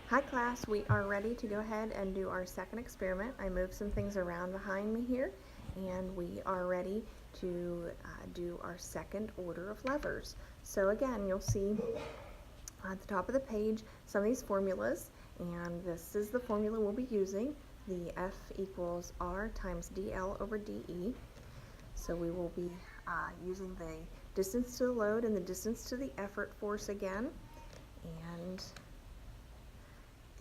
Hi class, we are ready to go ahead and do our second experiment. I moved some things around behind me here and we are ready to do our second order of levers. So again, you'll see at the top of the page some of these formulas, and this is the formula we'll be using, the F equals R times dL over dE. So we will be using the distance to the load and the distance to the effort force again. And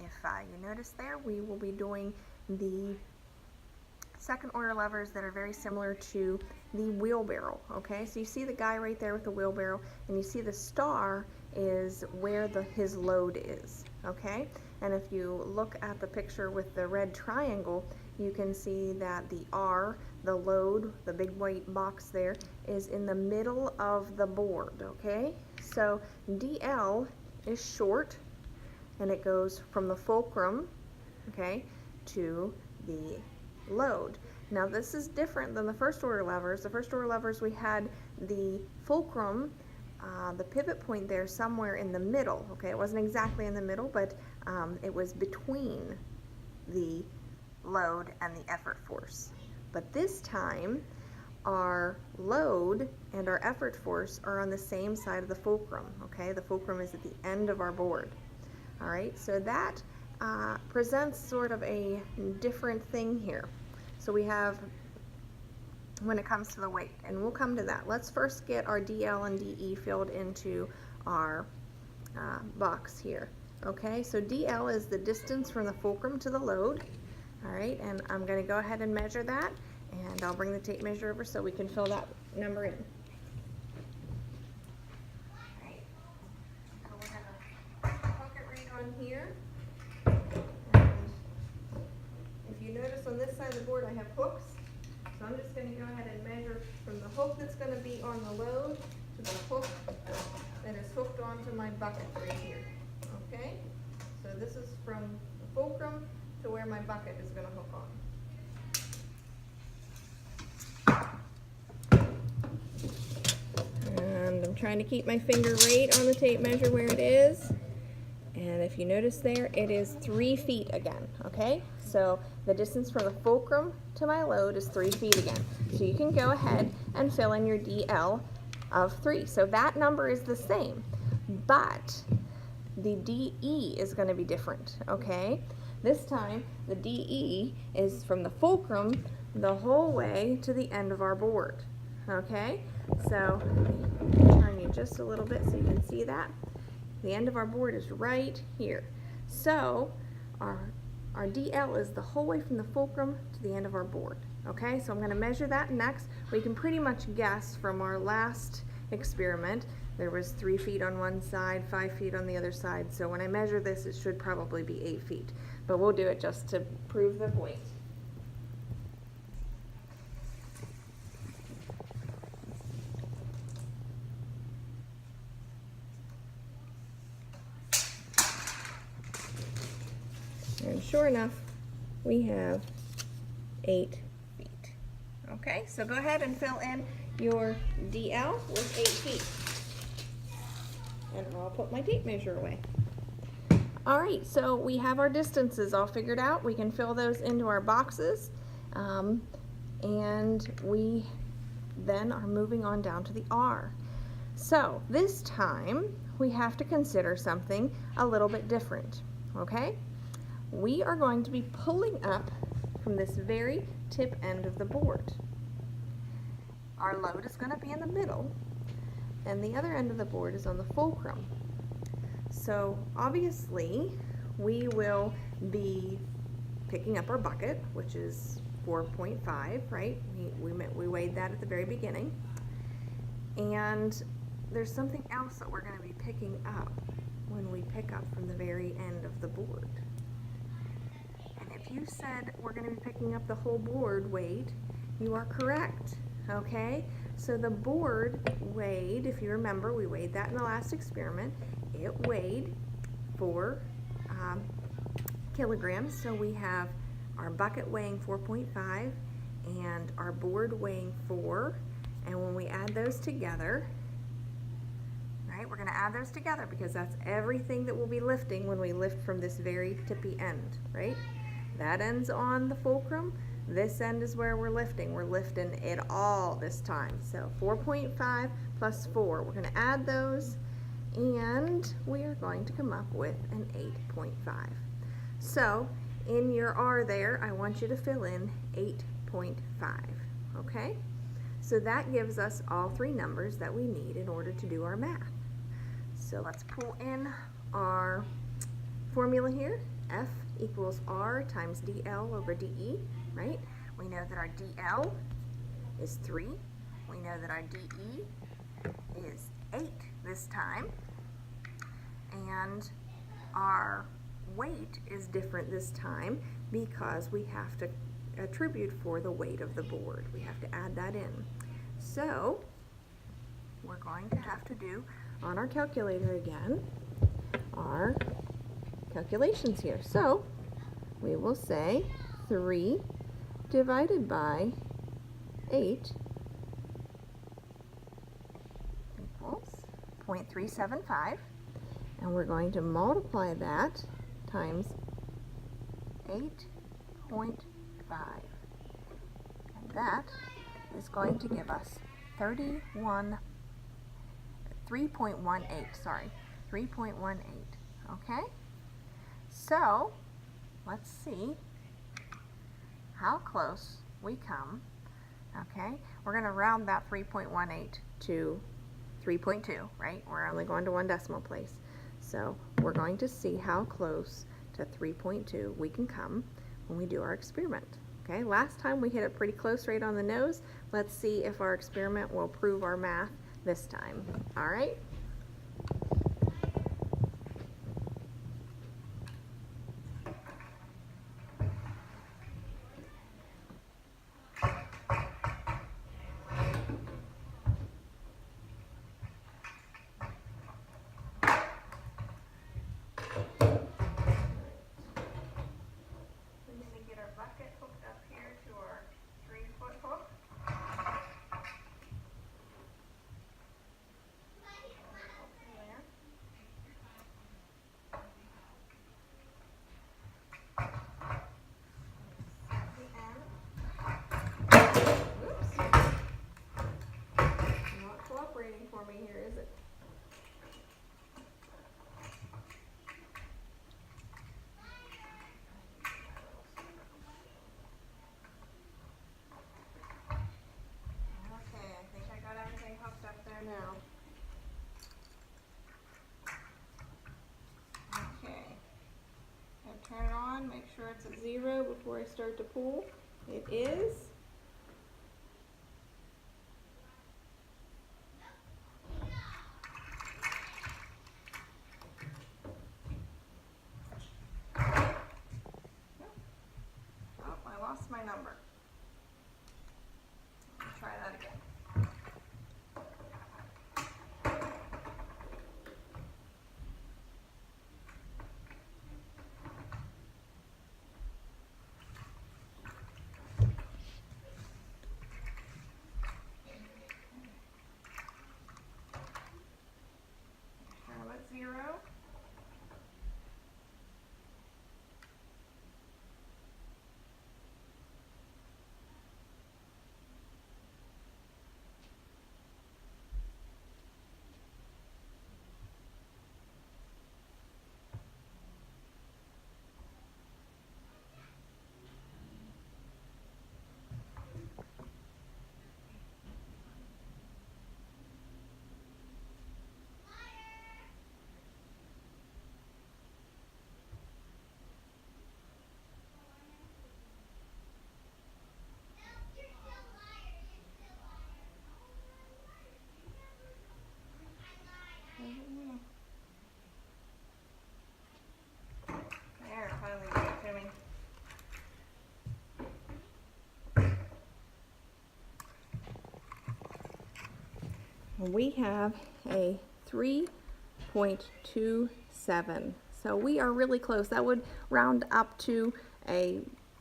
if you notice there, we will be doing the second order levers that are very similar to the wheelbarrow. Okay, so you see the guy right there with the wheelbarrow, and you see the star is where his load is. Okay, and if you look at the picture with the red triangle, you can see that the R, the load, the big white box there, is in the middle of the board. Okay, so DL is short, and it goes from the fulcrum, okay, to the load. Now this is different than the first order levers. The first order levers, we had the fulcrum, the pivot point there somewhere in the middle. Okay, it wasn't exactly in the middle, but it was between the load and the effort force. But this time, our load and our effort force are on the same side of the fulcrum. Okay, the fulcrum is at the end of our board. All right, so that presents sort of a different thing here. So we have, when it comes to the weight, and we'll come to that. Let's first get our DL and DE filled into our box here. Okay, so DL is the distance from the fulcrum to the load. All right, and I'm going to go ahead and measure that, and I'll bring the tape measure over so we can fill that number in. Here, and if you notice on this side of the board I have hooks, so I'm just going to go ahead and measure from the hook that's going to be on the load to the hook that is hooked onto my bucket right here. Okay, so this is from the fulcrum to where my bucket is going to hook on. And I'm trying to keep my finger right on the tape measure where it is. And if you notice there, it is 3 feet again, okay? So the distance from the fulcrum to my load is 3 feet again. So you can go ahead and fill in your DL of 3. So that number is the same, but the DE is going to be different, okay? This time, the DE is from the fulcrum the whole way to the end of our board, okay? So let me turn you just a little bit so you can see that. The end of our board is right here. So our DL is the whole way from the fulcrum to the end of our board. Okay, so I'm going to measure that next. We can pretty much guess from our last experiment. There was 3 feet on one side, 5 feet on the other side. So when I measure this, it should probably be 8 feet. But we'll do it just to prove the point. And sure enough, we have 8 feet. Okay, so go ahead and fill in your DL with 8 feet. And I'll put my tape measure away. All right, so we have our distances all figured out. We can fill those into our boxes. And we then are moving on down to the R. So this time, we have to consider something a little bit different, okay? We are going to be pulling up from this very tip end of the board. Our load is going to be in the middle, and the other end of the board is on the fulcrum. So obviously, we will be picking up our bucket, which is 4.5, right? We weighed that at the very beginning. And there's something else that we're going to be picking up when we pick up from the very end of the board. If you said we're going to be picking up the whole board weight, you are correct, okay? So the board weighed, if you remember, we weighed that in the last experiment. It weighed 4 kilograms. So we have our bucket weighing 4.5 and our board weighing 4. And when we add those together, right, right, we're going to add those together because that's everything that we'll be lifting when we lift from this very tippy end, right? That end's on the fulcrum. This end is where we're lifting. We're lifting it all this time. So 4.5 plus 4. We're going to add those, and we are going to come up with an 8.5. So in your R there, I want you to fill in 8.5, okay? So that gives us all three numbers that we need in order to do our math. So let's pull in our formula here. F equals R times DL over DE, right? We know that our DL is 3. We know that our DE is 8 this time. And our weight is different this time because we have to attribute for the weight of the board. We have to add that in. So we're going to have to do on our calculator again our calculations here. So we will say 3 divided by 8 equals 0.375, and we're going to multiply that times 8.5, and that is going to give us 3.18, sorry, 3.18, okay? So, let's see how close we come, okay? We're going to round that 3.18 to 3.2, right? We're only going to one decimal place. So, we're going to see how close to 3.2 we can come when we do our experiment. Okay, last time we hit it pretty close right on the nose. Let's see if our experiment will prove our math this time. All right? For me here, is it? Okay, I think I got everything hooked up there now. Okay, I'll turn it on, make sure it's at 0 before I start to pull. It is. Lost my number. Let me try that again. I'm at 0. There, finally got it to me. We have a 3.27. So we are really close. That would round up to a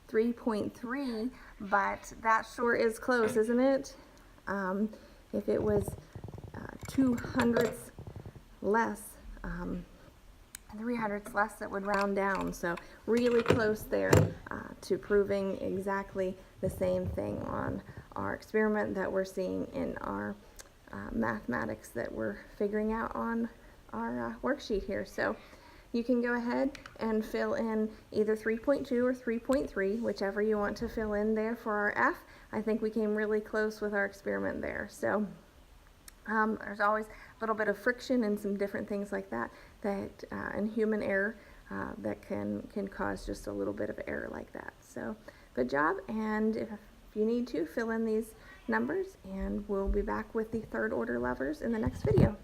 3.3, but that sure is close, isn't it? If it was 2/100 less, 300ths less that would round down. So really close there to proving exactly the same thing on our experiment that we're seeing in our mathematics that we're figuring out on our worksheet here. So you can go ahead and fill in either 3.2 or 3.3, whichever you want to fill in there for our F. I think we came really close with our experiment there. So there's always a little bit of friction and some different things like that, and human error that can cause just a little bit of error like that. So good job, and if you need to, fill in these numbers, and we'll be back with the third order levers in the next video.